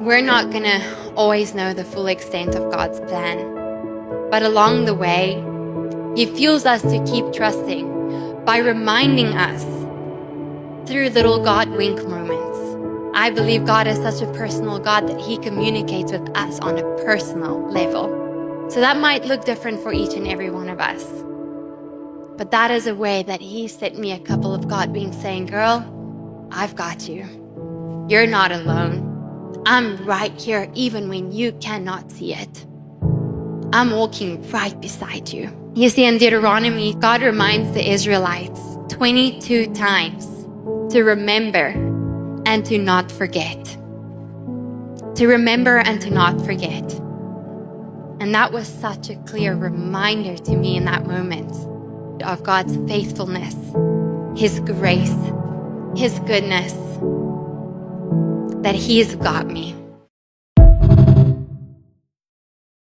We're not going to always know the full extent of God's plan. But along the way, He fuels us to keep trusting by reminding us through little God wink moments. I believe God is such a personal God that He communicates with us on a personal level. So that might look different for each and every one of us. But that is a way that He sent me a couple of God winks saying, girl, I've got you. You're not alone. I'm right here even when you cannot see it. I'm walking right beside you. You see, in Deuteronomy, God reminds the Israelites 22 times to remember and to not forget. To remember and to not forget. And that was such a clear reminder to me in that moment of God's faithfulness, His grace, His goodness, that He's got me.